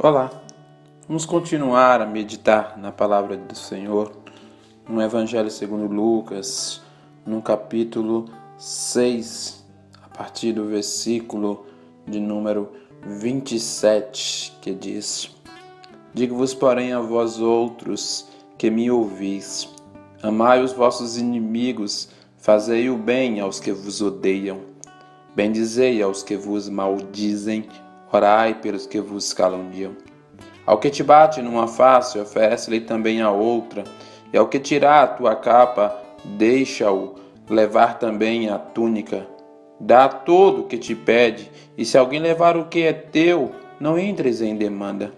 Olá, vamos continuar a meditar na palavra do Senhor, no Evangelho segundo Lucas, no capítulo 6, a partir do versículo de número 27, que diz: Digo-vos, porém, a vós outros que me ouvis, amai os vossos inimigos, fazei o bem aos que vos odeiam, bendizei aos que vos maldizem, orai pelos que vos caluniam. Ao que te bate numa face, oferece-lhe também a outra, e ao que tirar a tua capa, deixa-o levar também a túnica. Dá todo o que te pede, e se alguém levar o que é teu, não entres em demanda.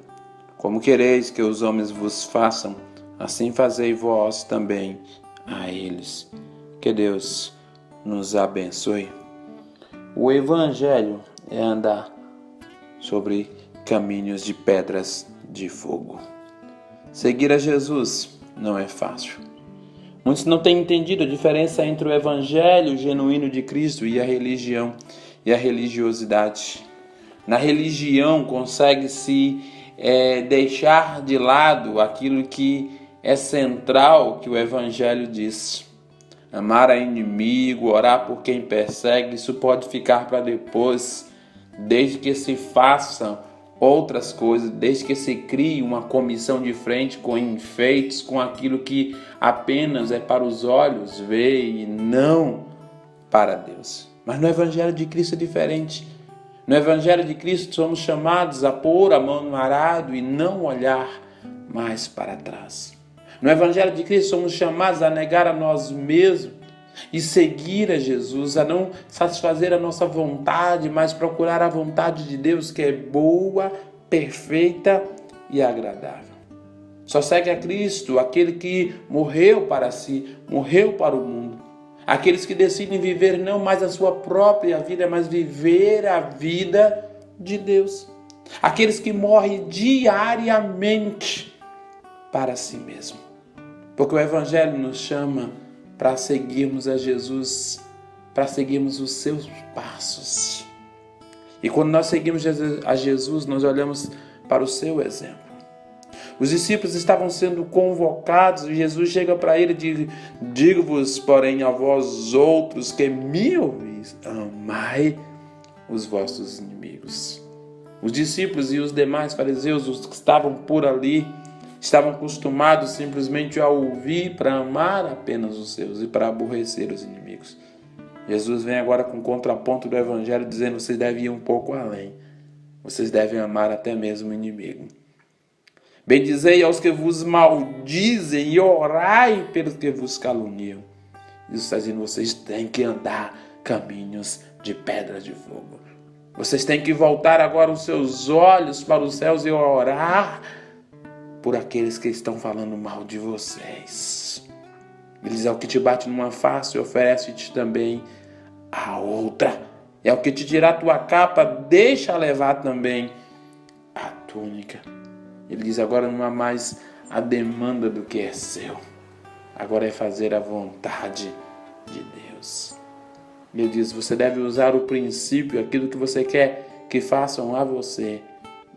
Como quereis que os homens vos façam, assim fazei vós também a eles. Que Deus nos abençoe. O Evangelho é andar sobre caminhos de pedras de fogo. Seguir a Jesus não é fácil. Muitos não têm entendido a diferença entre o Evangelho genuíno de Cristo e a religião e a religiosidade. Na religião consegue-se deixar de lado aquilo que é central que o Evangelho diz. Amar a inimigo, orar por quem persegue, isso pode ficar para depois, desde que se façam outras coisas, desde que se crie uma comissão de frente com enfeites, com aquilo que apenas é para os olhos ver e não para Deus. Mas no Evangelho de Cristo é diferente. No Evangelho de Cristo somos chamados a pôr a mão no arado e não olhar mais para trás. No Evangelho de Cristo somos chamados a negar a nós mesmos e seguir a Jesus, a não satisfazer a nossa vontade, mas procurar a vontade de Deus, que é boa, perfeita e agradável. Só segue a Cristo aquele que morreu para si, morreu para o mundo. Aqueles que decidem viver não mais a sua própria vida, mas viver a vida de Deus. Aqueles que morrem diariamente para si mesmo. Porque o Evangelho nos chama para seguirmos a Jesus, para seguirmos os seus passos. E quando nós seguimos a Jesus, nós olhamos para o seu exemplo. Os discípulos estavam sendo convocados e Jesus chega para ele e diz: Digo-vos, porém, a vós outros que me ouvis, amai os vossos inimigos. Os discípulos e os demais fariseus, os que estavam por ali, estavam acostumados simplesmente a ouvir para amar apenas os seus e para aborrecer os inimigos. Jesus vem agora com o contraponto do Evangelho dizendo: vocês devem ir um pouco além. Vocês devem amar até mesmo o inimigo. Bendizei aos que vos maldizem e orai pelos que vos caluniam. Jesus está dizendo: vocês têm que andar caminhos de pedras de fogo. Vocês têm que voltar agora os seus olhos para os céus e orar por aqueles que estão falando mal de vocês. Ele diz: ao que te bate numa face, oferece-te também a outra. E ao que te tirar a tua capa, deixa levar também a túnica. Ele diz: agora não há mais a demanda do que é seu. Agora é fazer a vontade de Deus. Ele diz: você deve usar o princípio, aquilo que você quer que façam a você,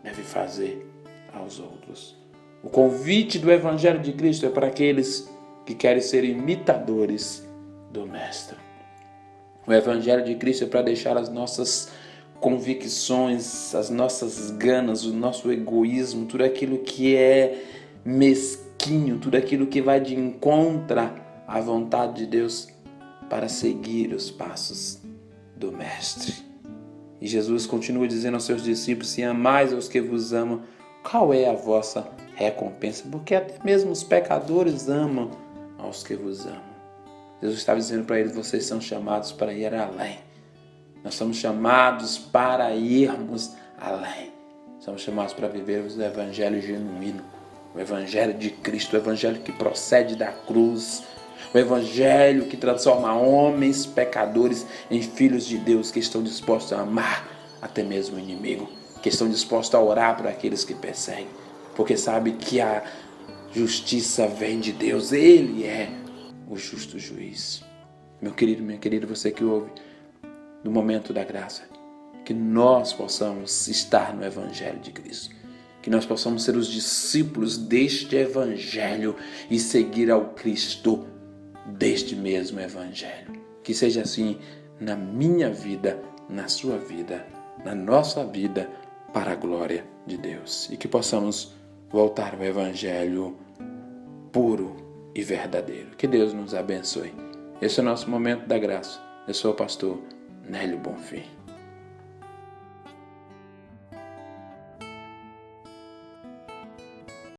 deve fazer aos outros. O convite do Evangelho de Cristo é para aqueles que querem ser imitadores do Mestre. O Evangelho de Cristo é para deixar as nossas convicções, as nossas ganas, o nosso egoísmo, tudo aquilo que é mesquinho, tudo aquilo que vai de encontro à vontade de Deus, para seguir os passos do Mestre. E Jesus continua dizendo aos seus discípulos: se amais aos que vos amam, qual é a vossa recompensa? Porque até mesmo os pecadores amam aos que vos amam. Jesus estava dizendo para eles: vocês são chamados para ir além. Nós somos chamados para irmos além. Somos chamados para vivermos o Evangelho genuíno, o Evangelho de Cristo, o Evangelho que procede da cruz, o Evangelho que transforma homens pecadores em filhos de Deus, que estão dispostos a amar até mesmo o inimigo, que estão dispostos a orar por aqueles que perseguem, porque sabe que a justiça vem de Deus. Ele é o justo juiz. Meu querido, minha querida, você que ouve no momento da graça, que nós possamos estar no Evangelho de Cristo, que nós possamos ser os discípulos deste Evangelho e seguir ao Cristo deste mesmo Evangelho. Que seja assim na minha vida, na sua vida, na nossa vida, para a glória de Deus. E que possamos voltar ao Evangelho puro e verdadeiro. Que Deus nos abençoe. Esse é o nosso momento da graça. Eu sou o pastor Nélio Bonfim.